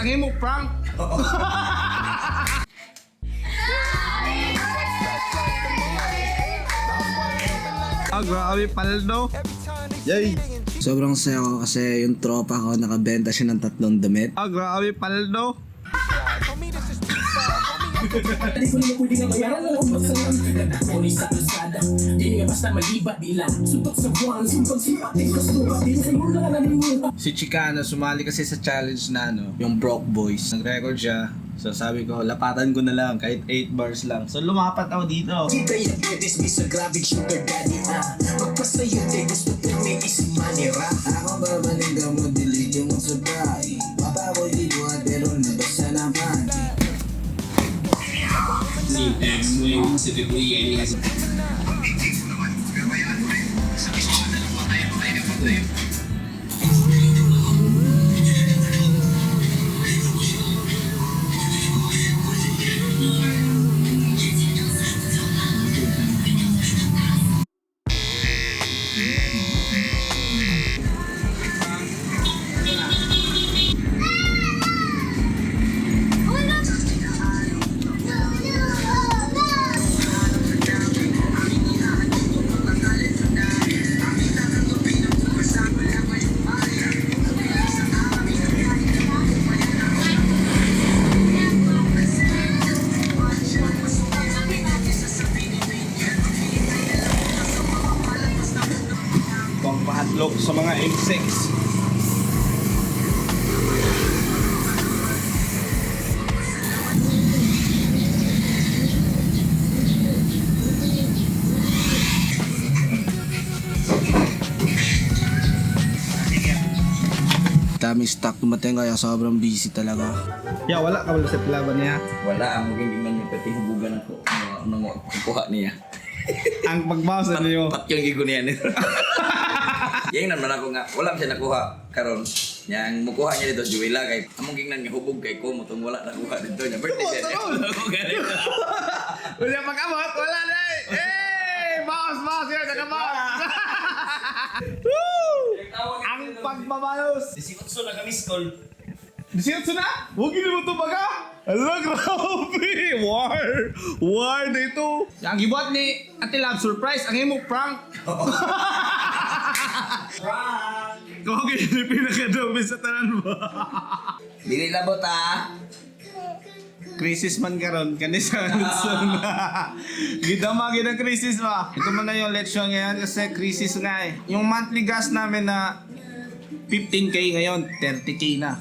ang imo prank. Grabe paldo. Yay. Sobrang saya ko kasi yung tropa ko nakabenta siya ng 3 damit. Grabe paldo. Di ko nila pwede nga bayaran lang ang masalang nagkakoni sa kalsada. Di nga basta maliba bilang suntok sa buwan, sumpag sipating kastuwa. Di sa mula ka nalimutan. Si Chicano sumali kasi sa challenge na yung Broke Boys. Nag-record siya. So sabi ko, lapatan ko na lang kahit 8 bars lang. So lumapat ako dito. Kita yung betes, bisa grabing sugar daddy magpasayo de gusto ko may isimanira. Ako babaling ka mo, dilig yung sabay. Papa ko libuhat pero nabasa na panty. Team X Wing typically any has Pangpahatlok sa mga insects. Daming stock dumating kaya sobrang busy talaga. Ya, wala ka wala sa laban niya. Wala, ang maging tingnan niya pati hubugan ako. Ano kukuha niya. Ang pagbawas na niyo. Pat yung gigunian niya. Yang naman ako nga, wala siya nakuha karon. Yang mukuha niya dito, Juwela, kay among gingnan niya hubog kay ko, mutong wala nakuha dito niya. Birthday siya niya. Wala pag-abot, wala na eh! Bawas yun, nakabawas! Ang pagbabalos! 18 na kami school. Disiyotso na? Huwag yun mo ito baga! Ala, grabe! War na ito! Ang gibuhat ni Ate Love, surprise! Ang imo prank! Prank! Kung yun yung pinakadami sa tanan ba? Dili labot ah. Crisis man karon kanisa Lutson. Gidamagi ng crisis ba? Ito man na yung leksyon ngayon kasi crisis nga eh. Yung monthly gas namin na 15k ngayon, 30k na.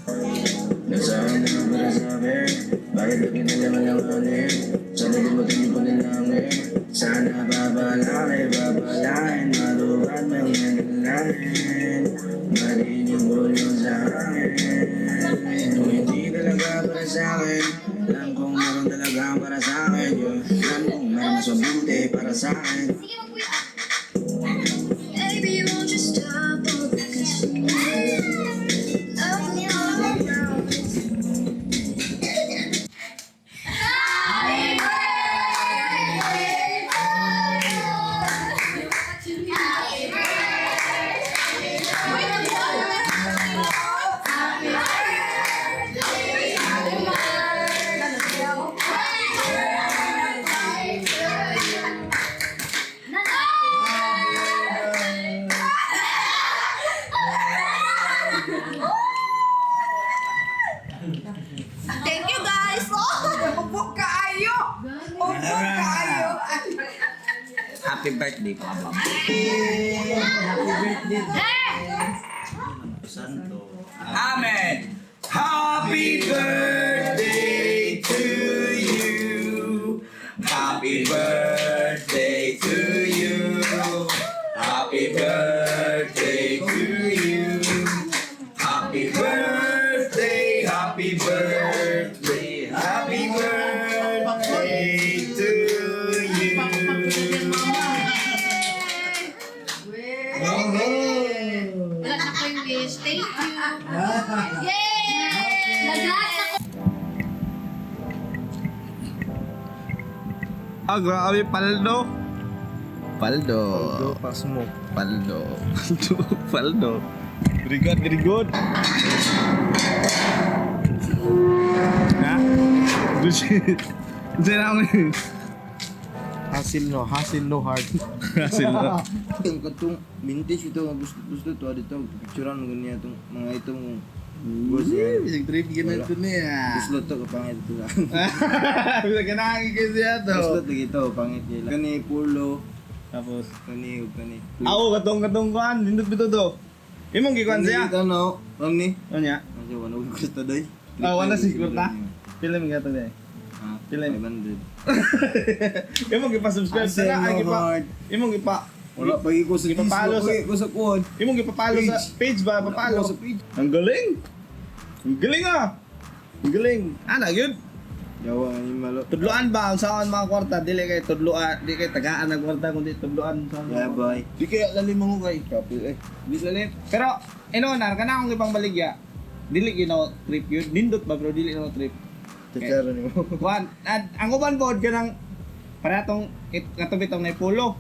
Nasaan na para sa akin? Bakit di kinalaman lang ulit? Sana di mo tinipunin langit. Sana babalain maluwag mang nanalangin. Marinig mo yun sa akin. Kung hindi talaga para sa akin, alam kong meron talaga para sa akin. Alam kong meron mas mabuti para sa akin. Baby, won't you stop all the kissing? Love me all around. Happy birthday to you. Happy Thank you guys! Upo kaayo! Upo kaayo! Happy birthday po, Ma'am. Amen. Happy birthday to you. Happy birthday to you. Happy birthday to you. Happy birthday, happy birthday, happy birthday to you. Wala na ko yung wish. Thank you. Yay! Nag-last ako. Grabe paldo. Paldo. Pasmo. Paldo. Paldo. Very good, very good. Ha? Bullshit. Diyan ako ngayon. Hasil no hard. Hasil na. Yung katong vintage ito, gusto to dito, picturean mo ganyan itong mga itong boss yan. Bisig trip ginag ko niya. Gusto to kapangit ito lang. Bisa ka nakakikis siya to. Gusto to ito, pangit nila. Kani pulo, Tapos, kani. ako katong kuan, nindot bito to. Imong gikuan siya. Ito no, ni. Ano niya? Ano wala ko gusto doy. Wala siguro na. Pila mi gato day. Ha? Pila mi? 500. Imong gipa-subscribe Hasil sa ay no hard. imong gipa Wala pagi ko sa Ipapalo sa- ko sa kuwan. imong gipapalo sa page ba? Papalo Sa page. Ang galing. Ang galing ah. Ang galing. Ana yun. Yawa nga yung malo. Tudloan ba ang saan mga kwarta? Dili kay tudloan, di kay tagaan ng kwarta kundi tudloan sa. Yeah, bye. Di kaya lalim mo kay. Copy eh. Di lalim. Pero na kana akong ibang baligya. Dili ginaw trip yun. Nindot ba bro dili na trip. Tsara ni mo. Juan, ang uban board ka ng paratong katubitong na pulo.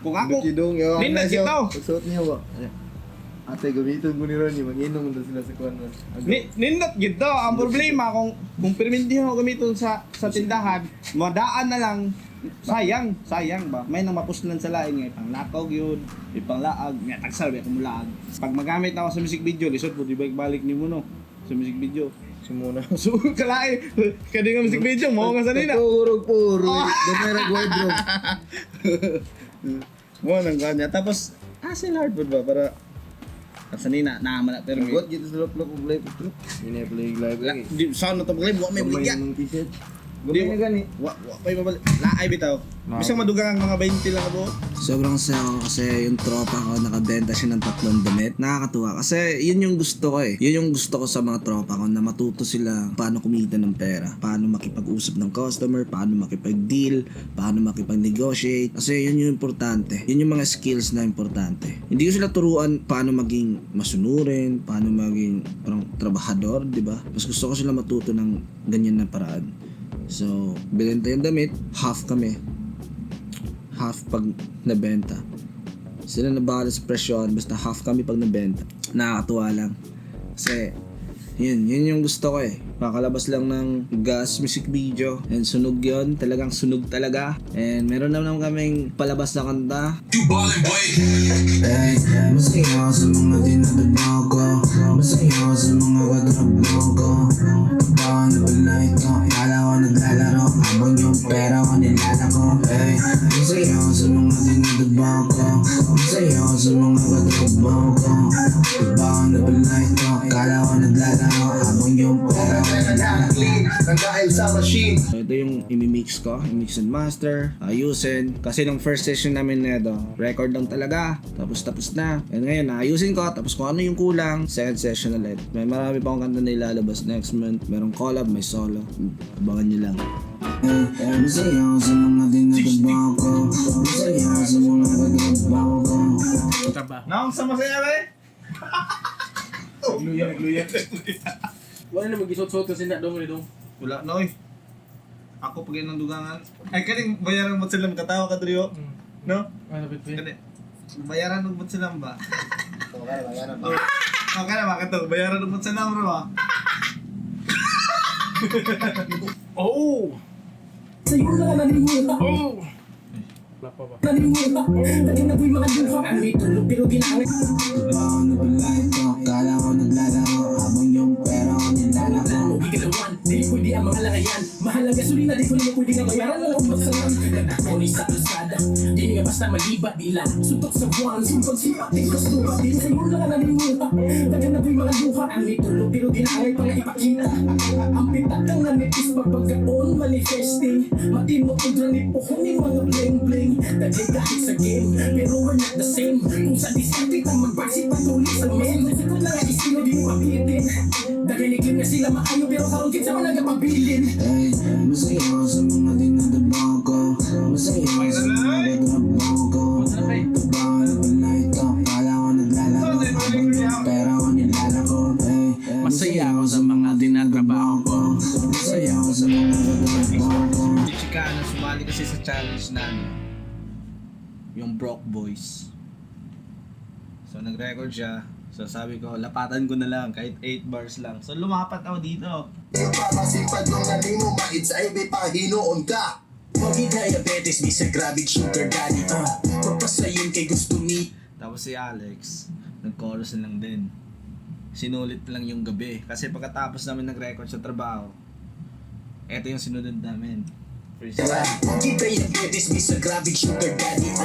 Kung ako, Kidong yo. Nindot ito. Suot niya ba? Ate gamiton ko ni Ronnie, mag-inom mo sila sa kuwan. Nindot gito. Ang problema kung permintihan mo gamiton sa tindahan, madaan na lang, sayang ba? May nang mapuslan sa lain nga, panglakaw yun, ipanglaag, nga tagsal, may kumulaag. Pag magamit na ako sa music video, lisod po, di balik ni mo no, sa music video. Sumuna. So, kalai, kadi nga music video, mo nga sanina. Puro. Dami ra wardrobe. Mo nang kanya. Tapos, sila hardwood ba? Para, sanina, naamala. Pero, Got gitu sa lop og live trip. Ini play live lagi. di, saan na ito pag wa may bigyan. Ng t-shirt. Di Gumay na gani. Wa pa mabalik. Laay bitaw. Bisang madugang ang mga 20 lang abo. Sobrang saya ko kasi yung tropa ko nakabenta siya ng 3 damit. Nakakatuwa kasi yun yung gusto ko eh. Yun yung gusto ko sa mga tropa ko na matuto sila paano kumita ng pera, paano makipag-usap ng customer, paano makipag-deal, paano makipag-negotiate. Kasi yun yung importante. Yun yung mga skills na importante. Hindi ko sila turuan paano maging masunurin, paano maging parang trabahador, di ba? Mas gusto ko sila matuto ng ganyan na paraan. So, binenta yung damit, half kami. Half pag nabenta. Sila na bahala sa presyon, basta half kami pag nabenta. Nakakatuwa lang. Kasi, yun yung gusto ko eh. Kakalabas lang ng gas music video. And sunog yun, talagang sunog talaga. And meron naman kaming palabas na kanta. Hey, masaya sa mga dinadabaw ko. Masaya sa mga katrabaho ko. Bawang na pala ito, kala ko naglalaro. Habang yung pera ko nilalako. Hey, masaya sa mga dinadabaw ko. Masaya sa mga katrabaho ko. Bawang na pala ito, kala ko naglalaro. Habang yung pera ko nilalako. So ito yung imimix ko, i-mix and master, ayusin. Kasi nung first session namin nito, record lang talaga, tapos na. And ngayon, naayusin ko, tapos kung ano yung kulang, second session ulit. May marami pa akong kanta na ilalabas next month. Merong collab, may solo. Abangan nyo lang. Masaya sa mga dinadabaw ko. Masaya sa mga katrabaho ko. Naong sa masaya ba eh? Wala na mag-isot-sot kasi na dong dong. Wala na oy. Ako pag ng dugangan. Ay kaning bayaran mo sila katawa ka Drio. No? Ano bit Kani. Bayaran mo sila ba? Okay na ba kato? Bayaran mo sila bro. Oh. Sa'yo lang ang nalimutan. Nalimutan. Lagi na po'y mga duha. Ang may tulog pero ginangit. Bawang na pala ito, kala ko naglalaro. Habang yung pera ko nilalako. Gigalawan, di pwede ang mga langayan. Mahal ang gasolina, di ko naman pwede nga bayaran ng umbag sa lang. Nagkakoni sa kalsada, di nga basta malibat di lang. Suntok sa buwan, sumpag sipat, di gusto ba? Di sa'yo lang ang nalimutan. Lagi na po'y mga duha. Ang may tulog pero ginangit pa nga ipakita. Ang pitak ng nanipis pagpagkaon manifesting. Matino ang dranip po kuning mga bling-bling. Dahil kahit sa game, pero we're not the same. Kung sa diskarte ang magbasit patuloy sa men. Kung lang ang estilo di mo mapitin. Dahil iklim na sila maayo pero karong kinsa man nagapabilin. Hey, masaya sa mga dinadabaw ko. Masaya sa mga katrabaho ko. Bawang na pala ito, kala ko naglalaro. Habang yung pera ko nilalako. Hey, masaya ako sa mga dinadabaw ko. Masaya ako sa mga katrabaho ko. Si Chicano sumali kasi sa challenge na yung Broke Boys. So nag-record siya, So sabi ko, lapatan ko na lang kahit 8 bars lang. So lumapat ako dito. Papasipad nung nalimo maits ay may pahinoon ka. Pagi diabetes, di sa grabe sugar daddy. Pagpasayin kay gusto ni. Tapos si Alex, nag-chorus na lang din. Sinulit lang yung gabi. Kasi pagkatapos namin nag-record sa trabaho, eto yung sinunod namin. Freestyle. Pagi diabetes, di sa grabe sugar daddy.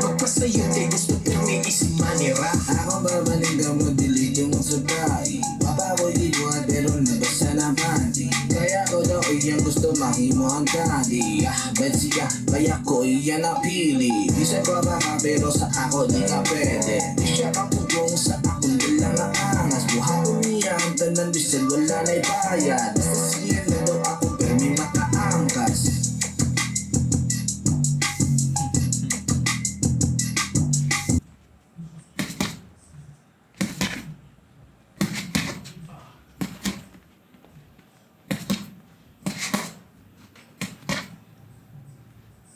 Pagpasayin kay gusto ni isimanira. Ako babalik ka mo, delete yung sabay. Bababoy di buhat pero nabasa na panty. Kaya ko daw iyan gusto mahimo ang kadi. Bet siya, kaya ko iyan napili. Di sa baba ka pero sa ako di ka pwede. Di siya kang pugong sa ako lang naangas. Buhay ko niya ang tanan bisel wala na'y bayad. Basta siya na daw ako pero may makaangkas.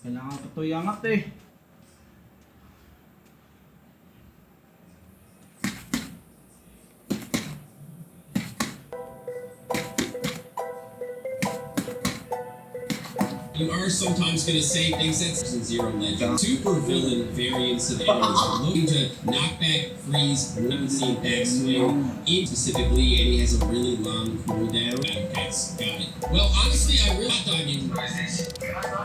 Kailangan ko ito yangat eh. You are sometimes going to say things that's in Zero Legend. Super villain variants of enemies are looking to knock back, freeze, see backswing. It specifically, and he has a really long cooldown. That's got it. Well, honestly, I really thought